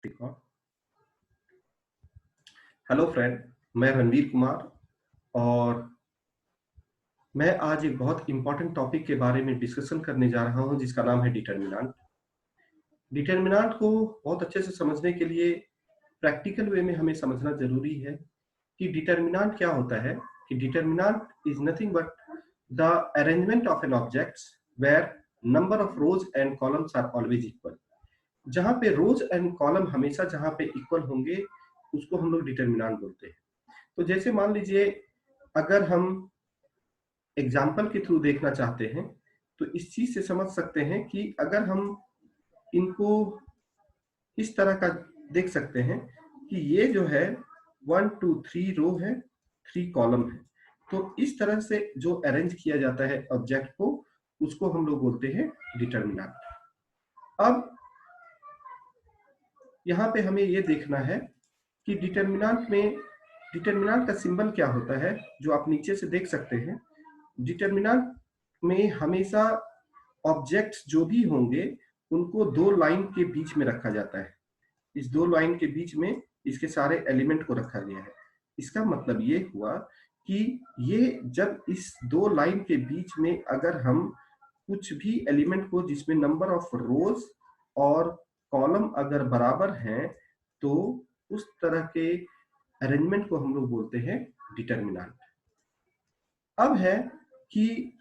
Record. Hello friend, मैं रणवीर कुमार और मैं आज एक बहुत इंपॉर्टेंट टॉपिक के बारे में डिस्कशन करने जा रहा हूं जिसका नाम है डिटर्मिनेंट। डिटर्मिनेंट को बहुत अच्छे से समझने के लिए प्रैक्टिकल वे में हमें समझना जरूरी है कि डिटर्मिनेंट क्या होता है। कि determinant is nothing but the arrangement of n objects where number of rows and columns are always equal. जहां पे रोज एंड कॉलम हमेशा जहां पे इक्वल होंगे उसको हम लोग डिटर्मिनेंट बोलते हैं। तो जैसे मान लीजिए, अगर हम एग्जाम्पल के थ्रू देखना चाहते हैं तो इस चीज से समझ सकते हैं कि अगर हम इनको इस तरह का देख सकते हैं कि ये जो है 1 2 3 रो है, 3 कॉलम है। तो इस तरह से जो अरेंज किया जाता है ऑब्जेक्ट को, उसको हम लोग बोलते हैं डिटर्मिनेंट। अब यहाँ पे हमें ये देखना है कि डिटर्मिनेंट का सिंबल क्या होता है, जो आप नीचे से देख सकते हैं। डिटर्मिनेंट में हमेशा ऑब्जेक्ट्स जो भी होंगे उनको दो लाइन के बीच में रखा जाता है। इस दो लाइन के बीच में इसके सारे एलिमेंट को रखा गया है। इसका मतलब ये हुआ कि ये जब इस दो लाइन के बीच में अगर हम कुछ भी एलिमेंट को जिसमें नंबर ऑफ रोज और कॉलम अगर बराबर हैं तो उस तरह के अरेंजमेंट को हम लोग बोलते हैं डिटर्मिनेंट। अब है कि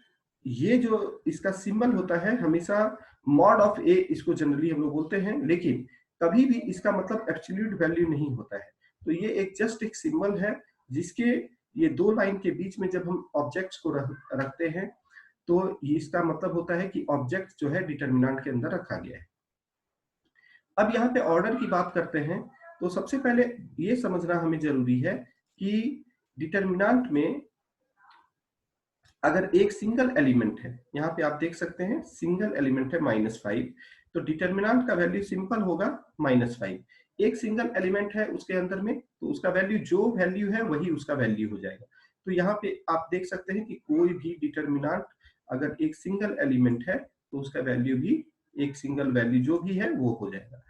ये जो इसका सिंबल होता है हमेशा मॉड ऑफ ए, इसको जनरली हम लोग बोलते हैं, लेकिन कभी भी इसका मतलब एब्सोल्यूट वैल्यू नहीं होता है। तो ये एक जस्ट एक सिंबल है जिसके ये दो लाइन के बीच में जब हम ऑब्जेक्ट्स को रखते हैं तो इसका मतलब होता है कि ऑब्जेक्ट जो है डिटर्मिनेंट के अंदर रखा गया है। अब यहाँ पे ऑर्डर की बात करते हैं तो सबसे पहले ये समझना हमें जरूरी है कि डिटर्मिनेंट में अगर एक सिंगल एलिमेंट है, यहाँ पे आप देख सकते हैं सिंगल एलिमेंट है -5, तो डिटर्मिनेंट का वैल्यू सिंपल होगा -5। एक सिंगल एलिमेंट है उसके अंदर में तो उसका वैल्यू जो वैल्यू है वही उसका वैल्यू हो जाएगा। तो यहाँ पे आप देख सकते हैं कि कोई भी डिटर्मिनेंट अगर एक सिंगल एलिमेंट है तो उसका वैल्यू भी एक सिंगल वैल्यू जो भी है वो हो जाएगा।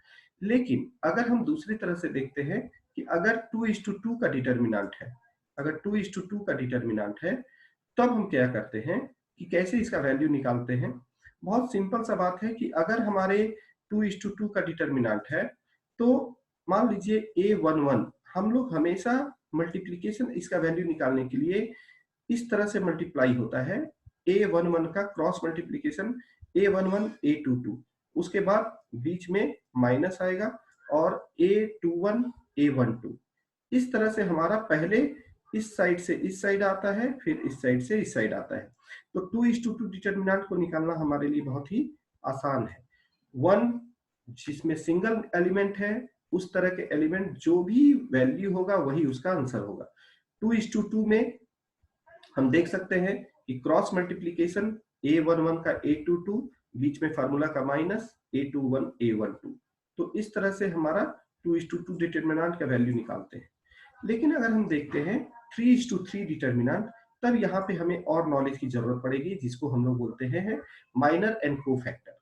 लेकिन अगर हम दूसरी तरह से देखते हैं कि अगर 2:2 का डिटर्मिनेंट है, अगर 2:2 का डिटर्मिनेंट है तब हम क्या करते हैं कि कैसे इसका वैल्यू निकालते हैं। बहुत सिंपल सा बात है कि अगर हमारे 2:2 का डिटर्मिनेंट है तो मान लीजिए A11, हम लोग हमेशा मल्टीप्लीकेशन इसका वैल्यू निकालने के लिए इस तरह से मल्टीप्लाई होता है। A11 का क्रॉस मल्टीप्लीकेशन A11 A22, उसके बाद बीच में माइनस आएगा और A21 A12। इस तरह से हमारा पहले इस साइड से इस साइड आता है, फिर इस साइड से इस साइड आता है। तो 2:2 डिटर्मिनेंट को निकालना हमारे लिए बहुत ही आसान है। 1 जिसमें सिंगल एलिमेंट है, उस तरह के एलिमेंट जो भी वैल्यू होगा वही उसका आंसर होगा। 2:2 में हम देख सकते हैं कि क्रॉस मल्टीप्लीकेशन A11 का A22, बीच में फार्मूला का माइनस A21 A12। तो इस तरह से हमारा 2:2 डिटर्मिनेंट का वैल्यू निकालते हैं। लेकिन अगर हम देखते हैं 3:3 डिटर्मिनेंट, तब यहाँ पे हमें और नॉलेज की जरूरत पड़ेगी जिसको हम लोग बोलते हैं माइनर एंड कोफैक्टर।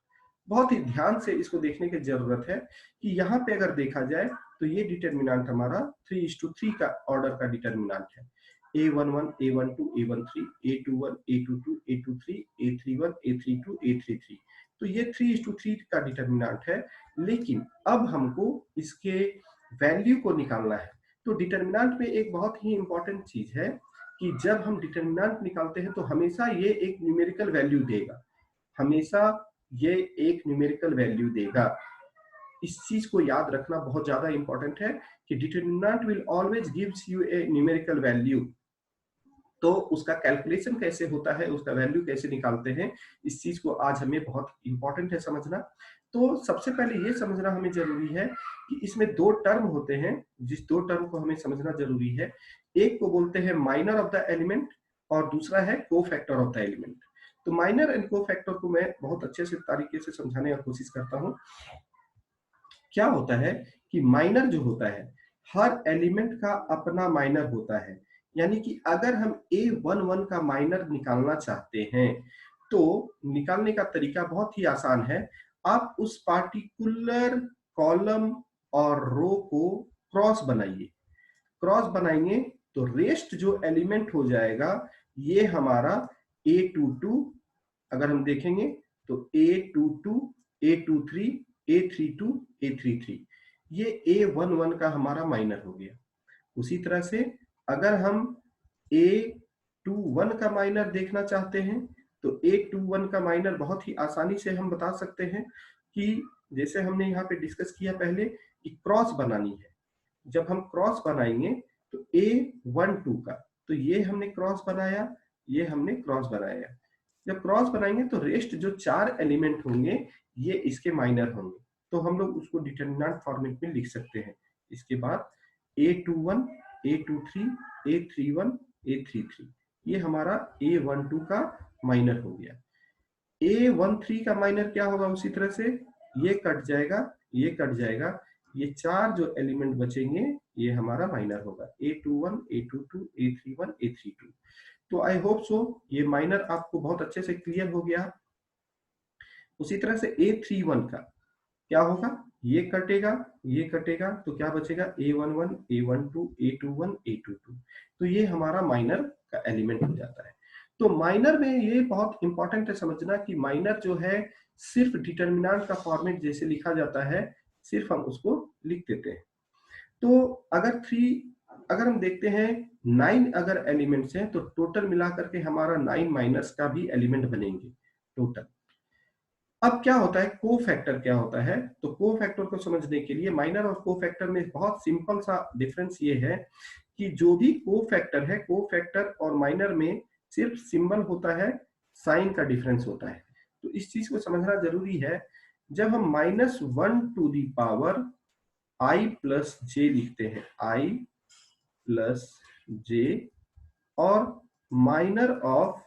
बहुत ही ध्यान से इसको देखने की जरूरत है कि यहाँ पे अगर देखा जाए तो ये डिटर्मिनेंट हमारा 3:3 का ऑर्डर का डिटर्मिनेंट है। A11 A12 A13 A21 A22 A23 A31 A32 A33। तो ये 3:3 का डिटर्मिनेंट है। लेकिन अब हमको इसके वैल्यू को निकालना है। तो डिटर्मिनेंट में एक बहुत ही इंपॉर्टेंट चीज है कि जब हम डिटर्मिनेंट निकालते हैं तो हमेशा ये एक न्यूमेरिकल वैल्यू देगा, हमेशा ये एक न्यूमेरिकल वैल्यू देगा। इस चीज को याद रखना बहुत ज्यादा इंपॉर्टेंट है कि determinant will always gives U A numerical value. तो उसका कैलकुलेशन कैसे होता है, उसका वैल्यू कैसे निकालते हैं, इस चीज को आज हमें बहुत इंपॉर्टेंट है समझना। तो सबसे पहले ये समझना हमें जरूरी है कि इसमें दो टर्म होते हैं, जिस दो टर्म को हमें समझना जरूरी है। एक को बोलते हैं माइनर ऑफ द एलिमेंट और दूसरा है कोफैक्टर ऑफ द एलिमेंट। तो माइनर एंड कोफैक्टर को मैं बहुत अच्छे से तरीके से समझाने की कोशिश करता हूँ। क्या होता है कि माइनर जो होता है, हर एलिमेंट का अपना माइनर होता है। यानी कि अगर हम A11 का माइनर निकालना चाहते हैं तो निकालने का तरीका बहुत ही आसान है। आप उस पार्टिकुलर कॉलम और रो को क्रॉस बनाइए। क्रॉस बनाएंगे तो रेस्ट जो एलिमेंट हो जाएगा ये हमारा A22, अगर हम देखेंगे तो A22, A23, A32, A33, ये A11 का हमारा माइनर हो गया। उसी तरह से अगर हम A21 का माइनर देखना चाहते हैं तो A21 का माइनर बहुत ही आसानी से हम बता सकते हैं कि जैसे हमने यहाँ पे डिस्कस किया पहले कि क्रॉस बनानी है। जब हम क्रॉस बनाएंगे तो A12 का, तो ये हमने क्रॉस बनाया, ये हमने क्रॉस बनाया। जब क्रॉस बनाएंगे तो रेस्ट जो 4 एलिमेंट होंगे ये इसके माइनर होंगे, तो हम लोग उसको डिटरमिनेंट फॉर्मेट में लिख सकते हैं। इसके बाद A21, A23, A31, A33, ये हमारा A12 का माइनर हो गया। A13 का माइनर क्या होगा, उसी तरह से ये कट जाएगा, ये कट जाएगा, ये 4 जो एलिमेंट बचेंगे ये हमारा माइनर होगा। A21, A22, A31, A32। तो आई होप सो ये माइनर आपको बहुत अच्छे से क्लियर हो गया। उसी तरह से A31 का क्या होगा, ये कटेगा, ये कटेगा, तो क्या बचेगा A11, A12, A21, A22। तो ये हमारा माइनर का एलिमेंट हो जाता है। तो माइनर में ये बहुत इंपॉर्टेंट है समझना कि माइनर जो है सिर्फ डिटरमिनेंट का फॉर्मेट जैसे लिखा जाता है, सिर्फ हम उसको लिख देते हैं। तो अगर हम देखते हैं 9 अगर एलिमेंट्स हैं तो टोटल मिलाकर के हमारा 9 माइनस का भी एलिमेंट बनेंगे टोटल। अब क्या होता है, को फैक्टर क्या होता है, तो को फैक्टर को समझने के लिए माइनर और को फैक्टर में बहुत सिंपल सा डिफरेंस ये है कि जो भी को फैक्टर है, को फैक्टर और माइनर में सिर्फ सिंबल होता है, साइन का डिफरेंस होता है। तो इस चीज को समझना जरूरी है। जब हम -1 to the power i plus J लिखते हैं, i प्लस जे, और माइनर ऑफ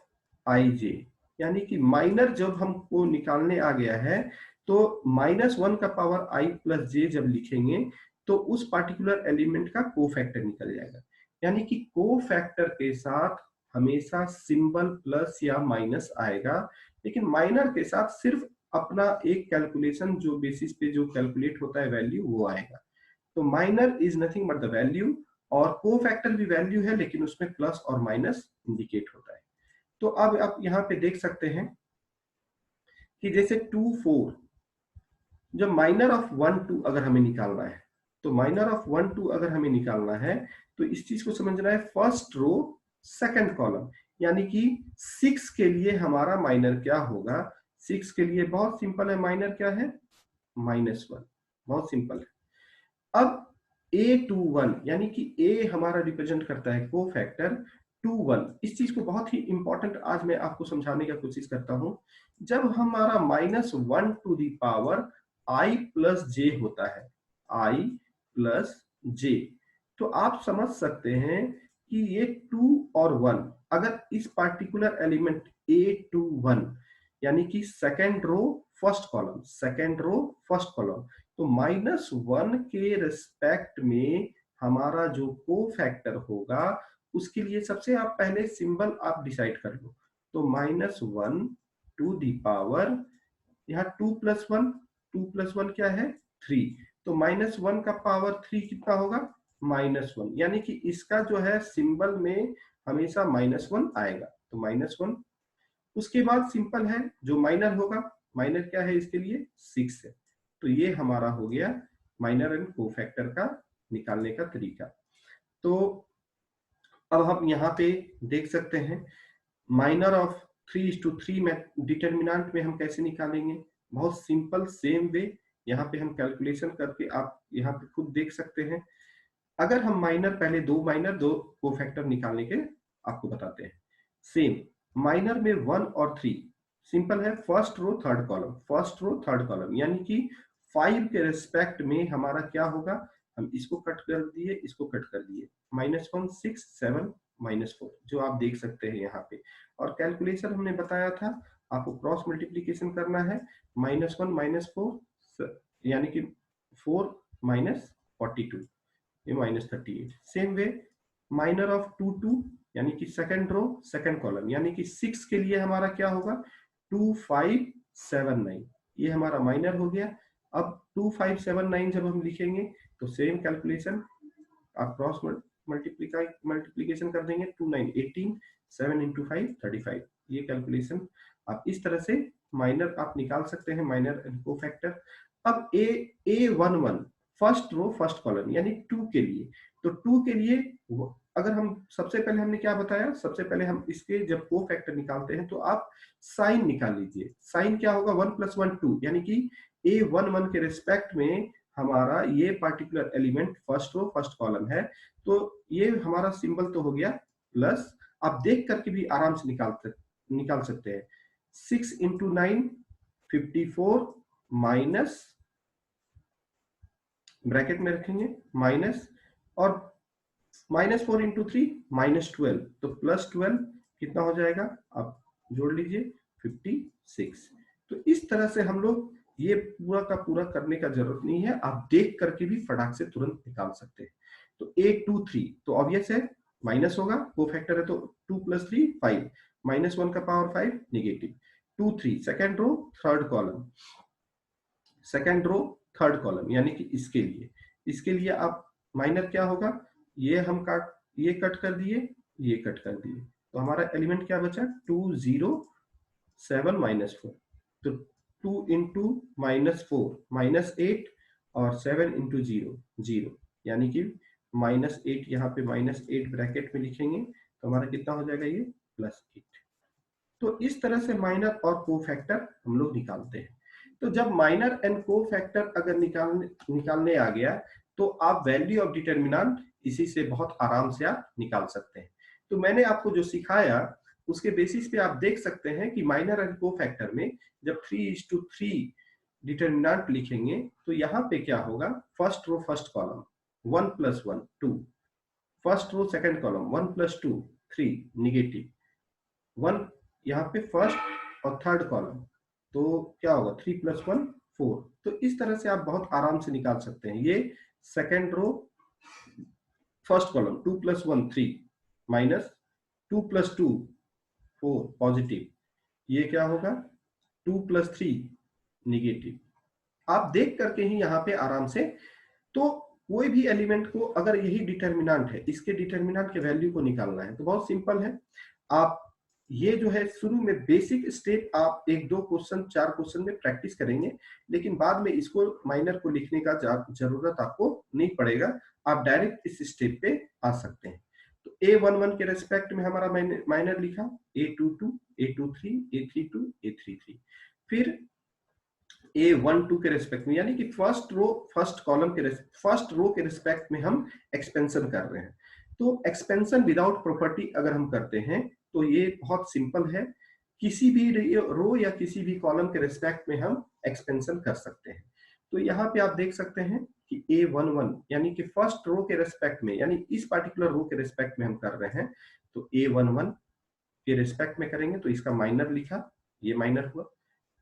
आई जे, यानी कि माइनर जब हमको निकालने आ गया है तो -1 का पावर i प्लस जे जब लिखेंगे तो उस पार्टिकुलर एलिमेंट का कोफैक्टर निकल जाएगा। यानी कि कोफैक्टर के साथ हमेशा सिंबल प्लस या माइनस आएगा, लेकिन माइनर के साथ सिर्फ अपना एक कैलकुलेशन जो बेसिस पे जो कैलकुलेट होता है वैल्यू वो आएगा। तो minor is nothing but the value, और कोफैक्टर भी वैल्यू है लेकिन उसमें प्लस और माइनस इंडिकेट होता है। तो अब आप यहाँ पे देख सकते हैं कि जैसे 2, 4, जब माइनर ऑफ 1, 2 अगर हमें निकालना है, तो माइनर ऑफ 1, 2 अगर हमें निकालना है तो इस चीज को समझना है, फर्स्ट रो सेकंड कॉलम, यानी कि 6 के लिए हमारा माइनर क्या होगा। 6 के लिए बहुत सिंपल है, माइनर क्या है, -1, बहुत सिंपल है। अब A21 यानी कि A हमारा रिप्रेजेंट करता है को फैक्टर 21। इस चीज को बहुत ही इंपॉर्टेंट आज मैं आपको समझाने की कोशिश करता हूं। जब हमारा -1 to the power i plus J होता है, i प्लस जे, तो आप समझ सकते हैं कि ये 2 और 1 अगर इस पार्टिकुलर एलिमेंट A21 यानी कि second row first column, second row first column, तो -1 के रिस्पेक्ट में हमारा जो को फैक्टर होगा उसके लिए सबसे आप पहले सिंबल आप डिसाइड कर लो। तो -1 टू दी पावर, यहाँ 2 प्लस 1, 2 प्लस 1 क्या है 3, तो -1 का पावर 3 कितना होगा -1, यानी कि इसका जो है सिंबल में हमेशा -1 आएगा, तो -1। उसके बाद सिंपल है जो माइनर होगा, माइनर क्या है इसके लिए 6 है। तो ये हमारा हो गया माइनर एंड कोफैक्टर का निकालने का तरीका। तो अब हम यहाँ पे देख सकते हैं माइनर ऑफ 3:3 में डिटरमिनेंट में हम कैसे निकालेंगे, बहुत सिंपल सेम वे। यहाँ पे हम कैलकुलेशन करके आप यहाँ पे खुद देख सकते हैं। अगर हम माइनर पहले दो माइनर दो कोफैक्टर निकालने के आपको बताते हैं। सेम माइनर में 1 और 3 सिंपल है, first row third column, first row third column, यानी कि 5 के रिस्पेक्ट में हमारा क्या होगा, हम इसको कट कर दिए, इसको कट कर दिए, -1, 6, 7, -4 जो आप देख सकते हैं यहाँ पे। और कैलकुलेशन हमने बताया था आपको क्रॉस मल्टीप्लीकेशन करना है, -1 -4 यानी कि 4 -42, ये -38। सेम वे माइनर ऑफ 2, 2 यानी कि सेकंड रो सेकंड कॉलम, यानी कि 6 के लिए हमारा क्या होगा 2, 5, 7, 9, ये हमारा माइनर हो गया। अब 2579 जब हम लिखेंगे तो सेम कैलकुलेशन, आप क्रॉस मल्टीप्लीकेशन कर देंगे, 2 9 18, 7 इंटू 5 35। ये कैलकुलेशन आप इस तरह से माइनर आप निकाल सकते हैं, माइनर एंड कोफैक्टर। अब A11 first row first column यानी 2 के लिए, तो 2 के लिए अगर हम सबसे पहले हमने क्या बताया, सबसे पहले हम इसके जब कोफैक्टर निकालते हैं तो आप साइन निकाल लीजिए। साइन क्या होगा, 1 + 1 2, यानी कि A11 के रिस्पेक्ट में हमारा ये particular element first row first column है, तो ये हमारा सिंबल तो हो गया प्लस। आप देख करके भी आराम से निकाल सकते हैं। 6 इंटू 9 54 माइनस, ब्रैकेट में रखेंगे माइनस, और -4 इंटू 3 -12, तो +12 कितना हो जाएगा, आप जोड़ लीजिए 56। तो इस तरह से हम लोग ये पूरा का पूरा करने का जरूरत नहीं है, आप देख करके भी फटाक से तुरंत निकाल सकते हैं। तो 8 2 3 तो ऑब्वियस है माइनस होगा, कोफैक्टर है तो 2 + 3 5, -1 का power 5 negative, 2 3 second row third column, second row third column, यानी कि इसके लिए आप माइनर क्या होगा, ये हम ये कट कर दिए, ये कट कर दिए, तो हमारा एलिमेंट क्या बचा, 2 0 7 -4, तो 2 इंटू -4 -8 और 7 इंटू 0 0, यानी कि -8, यहाँ पे -8 ब्रैकेट में लिखेंगे तो हमारा कितना हो जाएगा, ये +8। तो इस तरह से माइनर और कोफैक्टर हम लोग निकालते हैं। तो जब माइनर एंड कोफैक्टर अगर निकालने आ गया, तो आप वैल्यू ऑफ डिटर्मिनेंट इसी से बहुत आराम से आप निकाल सकते हैं। तो मैंने आपको जो सिखाया उसके बेसिस पे आप देख सकते हैं कि माइनर एंड कोफैक्टर में जब 3:3 डिटर्मिनेंट लिखेंगे तो यहाँ पे क्या होगा, first row first column 1 + 1 2, first row second column 1 + 2 3 negative 1, यहाँ पे फर्स्ट और थर्ड कॉलम, तो क्या होगा 3 + 1 4। तो इस तरह से आप बहुत आराम से निकाल सकते हैं। ये second row first column 2 + 1 3 minus 2 + 2 4 positive, ये क्या होगा 2 + 3 नेगेटिव। आप देख करके ही यहाँ पे आराम से, तो कोई भी एलिमेंट को अगर यही डिटर्मिनेंट है, इसके डिटर्मिनेंट के वैल्यू को निकालना है तो बहुत सिंपल है। आप ये जो है शुरू में बेसिक स्टेप आप 1 2 क्वेश्चन 4 क्वेश्चन में प्रैक्टिस करेंगे, लेकिन बाद में इसको माइनर को लिखने का जरूरत आपको नहीं पड़ेगा, आप डायरेक्ट इस स्टेप पे आ सकते हैं। तो A11 के रेस्पेक्ट में हमारा माइनर लिखा, A22 A23 A32 A33, फिर A12 के रेस्पेक्ट में, यानी कि फर्स्ट रो फर्स्ट कॉलम के फर्स्ट रो के रेस्पेक्ट में हम एक्सपेंशन कर रहे हैं। तो एक्सपेंशन विदाउट प्रॉपर्टी अगर हम करते हैं तो ये बहुत सिंपल है, किसी भी रो या किसी भी कॉलम के रेस्पेक्ट में हम एक्सपेंशन कर सकते हैं। तो यहाँ पे आप देख सकते हैं कि A11 यानी कि फर्स्ट रो के रेस्पेक्ट में, यानी इस पर्टिकुलर रो के रेस्पेक्ट में हम कर रहे हैं, तो A11 के रेस्पेक्ट में करेंगे तो इसका माइनर लिखा, ये माइनर हुआ।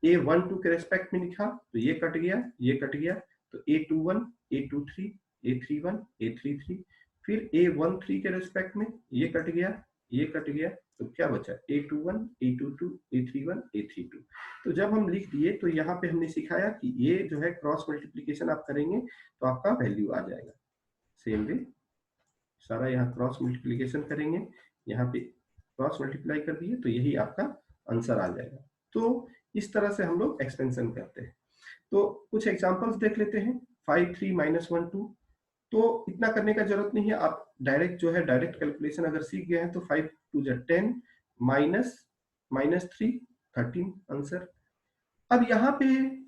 A12 के रेस्पेक्ट में लिखा तो ये कट गया, ये कट गया, तो A21 A23 A31 A33, फिर A13 के रेस्पेक्ट में ये कट गया, ये कट गया, तो क्या बचा A21 A22 A31 A32। तो जब हम लिख दिए तो यहाँ पे हमने सिखाया कि ये जो है क्रॉस मल्टीप्लीकेशन आप करेंगे तो आपका वैल्यू आ जाएगा। सेम वे सारा यहाँ क्रॉस मल्टीप्लीकेशन करेंगे, यहाँ पे क्रॉस मल्टीप्लाई कर दिए तो यही आपका आंसर आ जाएगा। तो इस तरह से हम लोग एक्सपेंशन करते हैं। तो कुछ एग्जांपल्स देख लेते हैं। 5 3 -1 2, तो इतना करने का जरूरत नहीं है, आप डायरेक्ट जो है डायरेक्ट कैलकुलेशन अगर सीख गए हैं तो 5 2 10 -3 13 आंसर। अब यहाँ पे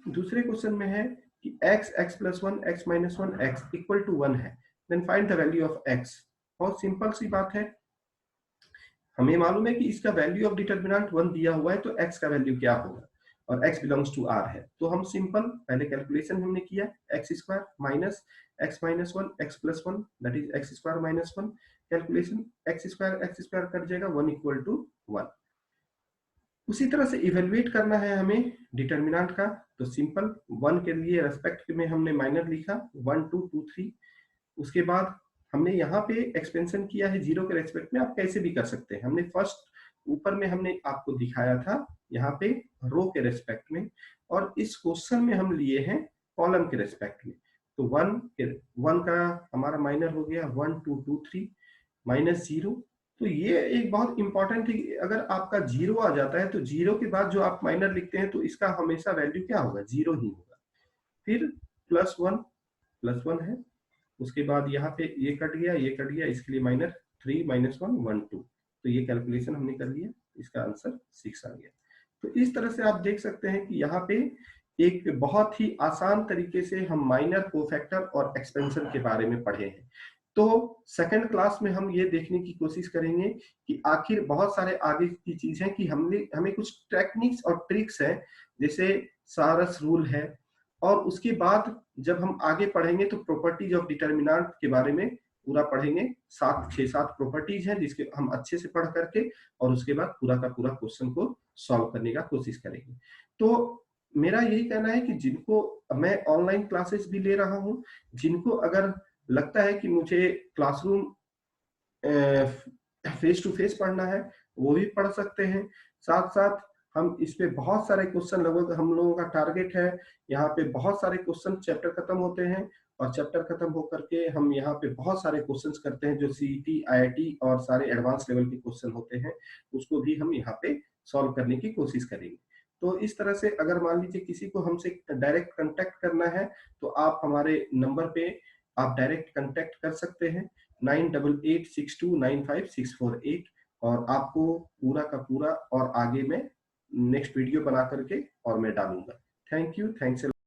दूसरे क्वेश्चन में है कि x x + 1 x - 1 x = 1 है, then find the value of x। बहुत सिंपल सी बात है, हमें मालूम है कि इसका वैल्यू ऑफ डिटर्मिनेंट 1 दिया हुआ है, तो x का वैल्यू क्या होगा, और x बिलोंग्स टू r है, तो हम सिंपल पहले कैलकुलेशन हमने किया, x² minus x - 1 x + 1 that is x² - 1, calculation x² cut जाएगा 1 = 1। उसी तरह से इवेल्युएट करना है हमें डिटर्मिनेंट का, तो सिंपल 1 के लिए रेस्पेक्ट में हमने माइनर लिखा 1 2 2 3, उसके बाद हमने यहाँ पे एक्सपेंशन किया है 0 के रेस्पेक्ट में, आप कैसे भी कर सकते हैं। हमने फर्स्ट ऊपर में हमने आपको दिखाया था यहाँ पे रो के रेस्पेक्ट में, और इस क्वेश्चन में हम लिए हैं कॉलम के रेस्पेक्ट में। तो 1 का हमारा माइनर हो गया 1 2 2 3 माइनस 0। तो ये एक बहुत इंपॉर्टेंट है, अगर आपका 0 आ जाता है तो 0 के बाद जो आप माइनर लिखते हैं तो इसका हमेशा वैल्यू क्या होगा, 0 ही होगा। फिर +1 है, उसके बाद यहाँ पे ये कट गया, ये कट गया, इसके लिए माइनर 3 -1 1 2। तो ये कैलकुलेशन हमने कर लिया, इसका आंसर 6 आ गया। तो इस तरह से आप देख सकते हैं कि यहाँ पे एक बहुत ही आसान तरीके से हम माइनर, कोफैक्टर और एक्सपेंशन के बारे में पढ़े हैं। तो सेकंड क्लास में हम ये देखने की कोशिश करेंगे कि आखिर बहुत सारे आगे की चीजें कि हमें कुछ टेक्निक्स और ट्रिक्स हैं, जैसे सारस रूल है, और उसके बाद जब हम आगे पढ़ेंगे तो प्रॉपर्टीज ऑफ डिटर्मिनेंट के बारे में पूरा पढ़ेंगे। 6-7 प्रॉपर्टीज हैं जिसके हम अच्छे से पढ़ करके और उसके बाद पूरा का पूरा क्वेश्चन को सॉल्व करने का कोशिश करेंगे। तो मेरा यही कहना है कि जिनको मैं ऑनलाइन क्लासेस भी ले रहा हूँ, जिनको अगर लगता है कि मुझे क्लासरूम फेस टू फेस पढ़ना है, वो भी पढ़ सकते हैं। साथ-साथ हम इस पे बहुत सारे क्वेश्चन, लगभग हम लोगों का टारगेट है, यहाँ पे बहुत सारे क्वेश्चन चैप्टर खत्म होते हैं और चैप्टर खत्म होकर के हम यहाँ पे बहुत सारे क्वेश्चंस करते हैं जो सीईटी, आईआईटी और सारे एडवांस लेवल के क्वेश्चन होते हैं, उसको भी हम यहाँ पे सॉल्व करने की कोशिश करेंगे। तो इस तरह से अगर मान लीजिए किसी को हमसे डायरेक्ट कॉन्टैक्ट करना है, तो आप हमारे नंबर पे आप डायरेक्ट कॉन्टैक्ट कर सकते हैं 9886295648, और आपको पूरा का पूरा और आगे में नेक्स्ट वीडियो बना करके और मैं डालूंगा। Thank you, thanks.